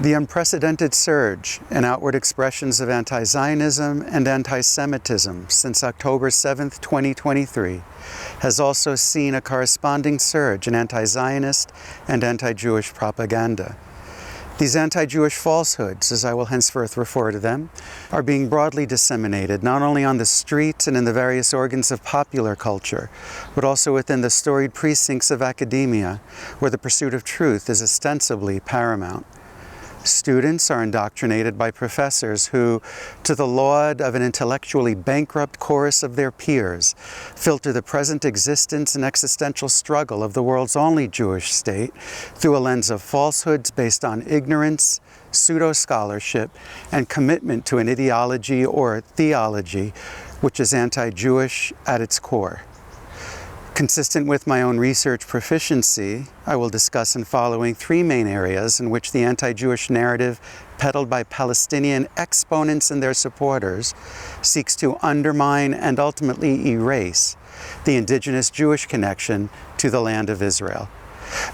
The unprecedented surge in outward expressions of anti-Zionism and anti-Semitism since October 7, 2023, has also seen a corresponding surge in anti-Zionist and anti-Jewish propaganda. These anti-Jewish falsehoods, as I will henceforth refer to them, are being broadly disseminated not only on the streets and in the various organs of popular culture, but also within the storied precincts of academia, where the pursuit of truth is ostensibly paramount. Students are indoctrinated by professors who, to the laud of an intellectually bankrupt chorus of their peers, filter the present existence and existential struggle of the world's only Jewish state through a lens of falsehoods based on ignorance, pseudo-scholarship, and commitment to an ideology or theology which is anti-Jewish at its core. Consistent with my own research proficiency, I will discuss in following three main areas in which the anti-Jewish narrative peddled by Palestinian exponents and their supporters seeks to undermine and ultimately erase the indigenous Jewish connection to the land of Israel.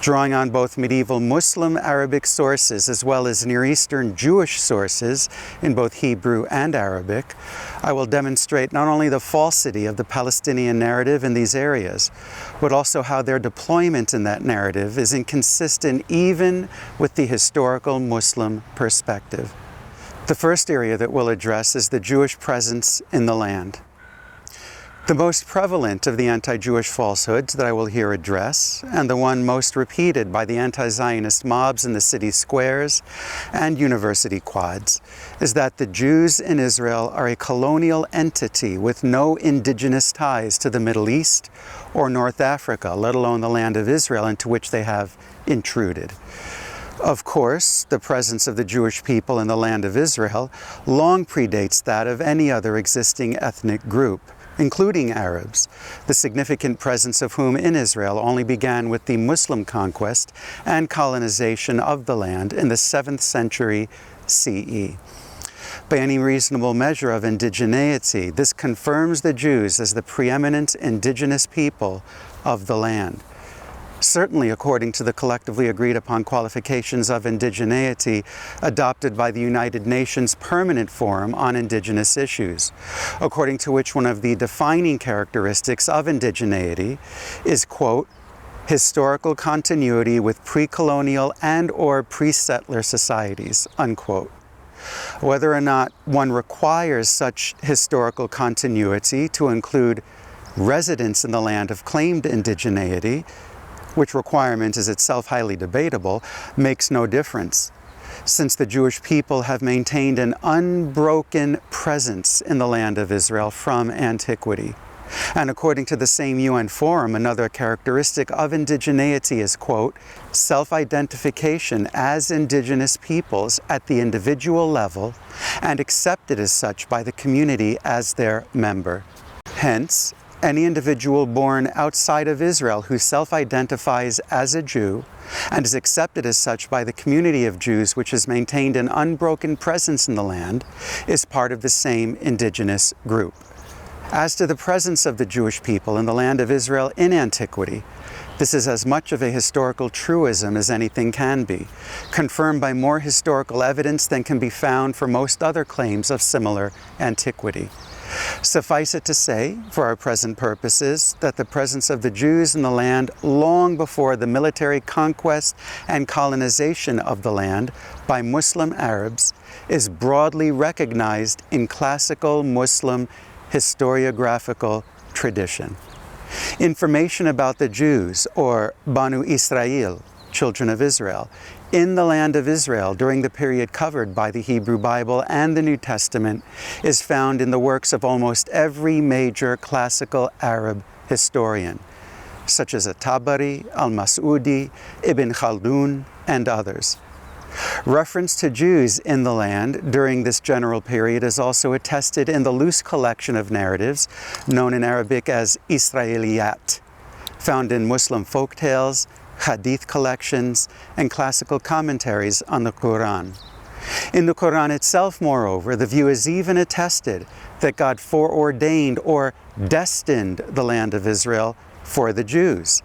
Drawing on both medieval Muslim Arabic sources as well as Near Eastern Jewish sources in both Hebrew and Arabic, I will demonstrate not only the falsity of the Palestinian narrative in these areas, but also how their deployment in that narrative is inconsistent even with the historical Muslim perspective. The first area that we'll address is the Jewish presence in the land. The most prevalent of the anti-Jewish falsehoods that I will here address, and the one most repeated by the anti-Zionist mobs in the city squares and university quads, is that the Jews in Israel are a colonial entity with no indigenous ties to the Middle East or North Africa, let alone the land of Israel into which they have intruded. Of course, the presence of the Jewish people in the land of Israel long predates that of any other existing ethnic group, including Arabs, the significant presence of whom in Israel only began with the Muslim conquest and colonization of the land in the 7th century CE. By any reasonable measure of indigeneity, this confirms the Jews as the preeminent indigenous people of the land. Certainly according to the collectively agreed upon qualifications of indigeneity adopted by the United Nations Permanent Forum on Indigenous Issues, according to which one of the defining characteristics of indigeneity is, quote, historical continuity with pre-colonial and or pre-settler societies, unquote. Whether or not one requires such historical continuity to include residence in the land of claimed indigeneity, which requirement is itself highly debatable, makes no difference, since the Jewish people have maintained an unbroken presence in the land of Israel from antiquity. And according to the same UN Forum, another characteristic of indigeneity is, quote, self-identification as indigenous peoples at the individual level and accepted as such by the community as their member. Hence, any individual born outside of Israel who self-identifies as a Jew and is accepted as such by the community of Jews which has maintained an unbroken presence in the land is part of the same indigenous group. As to the presence of the Jewish people in the land of Israel in antiquity, this is as much of a historical truism as anything can be, confirmed by more historical evidence than can be found for most other claims of similar antiquity. Suffice it to say, for our present purposes, that the presence of the Jews in the land long before the military conquest and colonization of the land by Muslim Arabs is broadly recognized in classical Muslim historiographical tradition. Information about the Jews, or Banu Israel, children of Israel, in the land of Israel during the period covered by the Hebrew Bible and the New Testament is found in the works of almost every major classical Arab historian, such as At-Tabari, Al-Mas'udi, Ibn Khaldun, and others. Reference to Jews in the land during this general period is also attested in the loose collection of narratives known in Arabic as Israeliyat, found in Muslim folktales, hadith collections, and classical commentaries on the Quran. In the Quran itself, moreover, the view is even attested that God foreordained or destined the land of Israel for the Jews.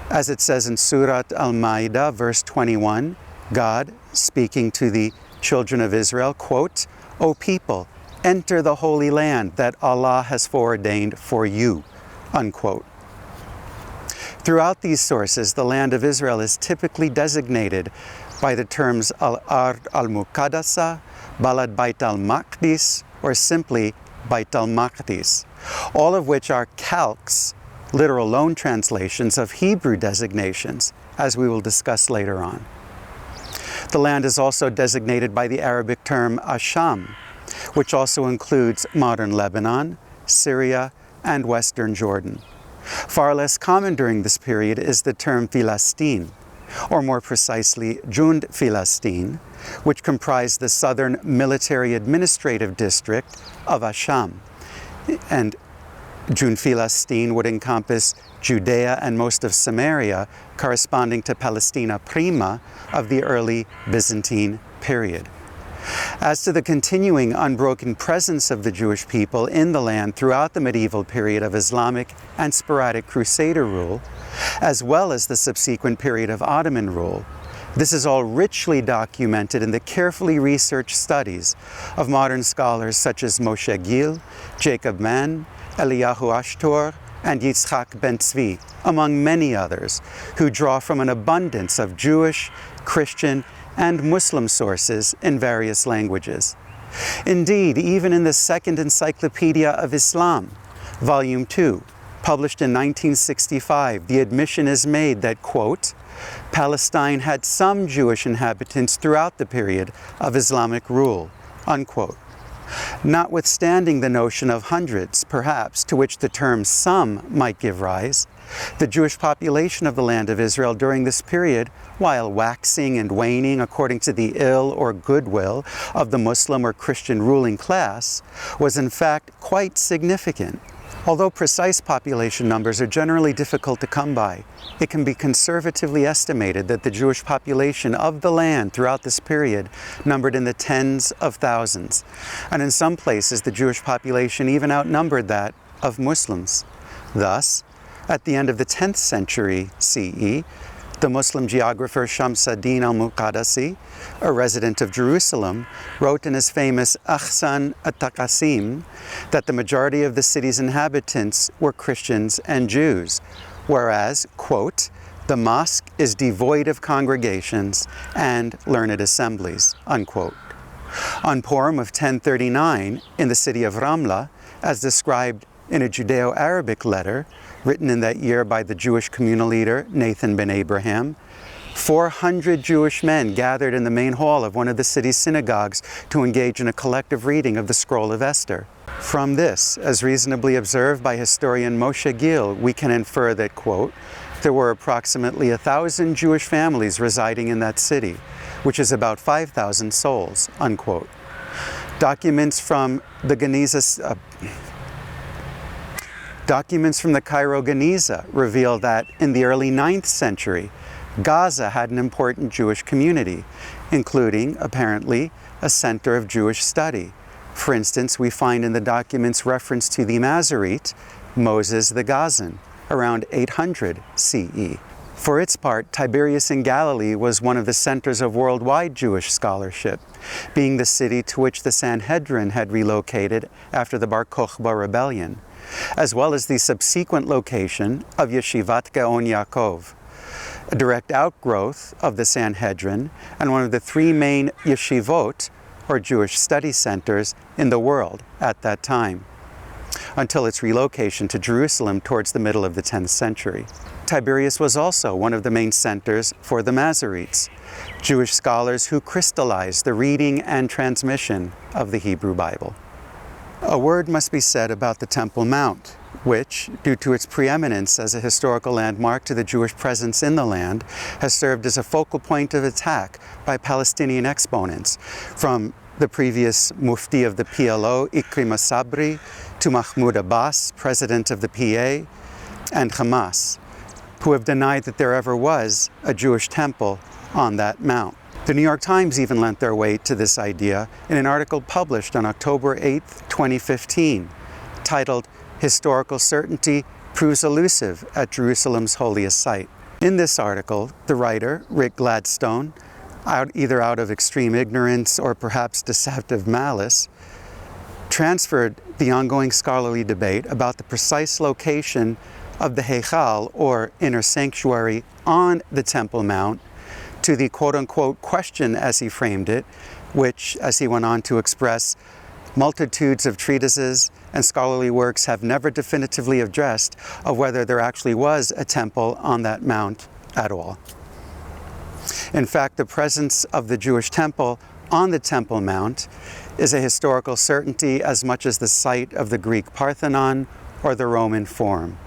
As it says in Surat Al-Ma'idah, verse 21, God, speaking to the children of Israel, quote, "O people, enter the Holy Land that Allah has foreordained for you," unquote. Throughout these sources, the land of Israel is typically designated by the terms Al-Ard al-Muqaddasa, Balad Bait al-Maqdis, or simply Bait al-Maqdis, all of which are calques, literal loan translations of Hebrew designations, as we will discuss later on. The land is also designated by the Arabic term Asham, which also includes modern Lebanon, Syria, and Western Jordan. Far less common during this period is the term Filastin, or more precisely Jund Filastin, which comprised the southern military administrative district of Asham. And Jund Filastin would encompass Judea and most of Samaria, corresponding to Palestina Prima of the early Byzantine period. As to the continuing unbroken presence of the Jewish people in the land throughout the medieval period of Islamic and sporadic Crusader rule, as well as the subsequent period of Ottoman rule, this is all richly documented in the carefully researched studies of modern scholars such as Moshe Gil, Jacob Mann, Eliyahu Ashtor, and Yitzchak Ben Tzvi, among many others, who draw from an abundance of Jewish, Christian, and Muslim sources in various languages. Indeed, even in the Second Encyclopedia of Islam, Volume 2, published in 1965, the admission is made that, quote, Palestine had some Jewish inhabitants throughout the period of Islamic rule, unquote. Notwithstanding the notion of hundreds, perhaps, to which the term some might give rise, the Jewish population of the land of Israel during this period, while waxing and waning according to the ill or goodwill of the Muslim or Christian ruling class, was in fact quite significant. Although precise population numbers are generally difficult to come by, it can be conservatively estimated that the Jewish population of the land throughout this period numbered in the tens of thousands, and in some places the Jewish population even outnumbered that of Muslims. Thus, at the end of the 10th century CE, the Muslim geographer Shams ad-Din al-Muqaddasi, a resident of Jerusalem, wrote in his famous Ahsan at-Taqasim that the majority of the city's inhabitants were Christians and Jews, whereas, quote, the mosque is devoid of congregations and learned assemblies, unquote. On Purim of 1039, in the city of Ramla, as described in a Judeo-Arabic letter written in that year by the Jewish communal leader Nathan ben Abraham, 400 Jewish men gathered in the main hall of one of the city's synagogues to engage in a collective reading of the Scroll of Esther. From this, as reasonably observed by historian Moshe Gil, we can infer that, quote, there were approximately 1,000 Jewish families residing in that city, which is about 5,000 souls, unquote. Documents from the Cairo Geniza reveal that in the early 9th century, Gaza had an important Jewish community, including, apparently, a center of Jewish study. For instance, we find in the documents reference to the Masorete, Moses the Gazan, around 800 CE. For its part, Tiberias in Galilee was one of the centers of worldwide Jewish scholarship, being the city to which the Sanhedrin had relocated after the Bar Kokhba rebellion, as well as the subsequent location of Yeshivat Gaon Yaakov, a direct outgrowth of the Sanhedrin and one of the three main yeshivot, or Jewish study centers, in the world at that time, until its relocation to Jerusalem towards the middle of the 10th century. Tiberias was also one of the main centers for the Masoretes, Jewish scholars who crystallized the reading and transmission of the Hebrew Bible. A word must be said about the Temple Mount, which, due to its preeminence as a historical landmark to the Jewish presence in the land, has served as a focal point of attack by Palestinian exponents, from the previous Mufti of the PLO, Ikrim Sabri, to Mahmoud Abbas, president of the PA, and Hamas, who have denied that there ever was a Jewish temple on that mount. The New York Times even lent their weight to this idea in an article published on October 8, 2015, titled Historical Certainty Proves Elusive at Jerusalem's Holiest Site. In this article, the writer, Rick Gladstone, either out of extreme ignorance or perhaps deceptive malice, transferred the ongoing scholarly debate about the precise location of the Heichal, or inner sanctuary, on the Temple Mount to the quote-unquote question, as he framed it, which, as he went on to express, multitudes of treatises and scholarly works have never definitively addressed of whether there actually was a temple on that mount at all. In fact, the presence of the Jewish temple on the Temple Mount is a historical certainty as much as the site of the Greek Parthenon or the Roman Forum.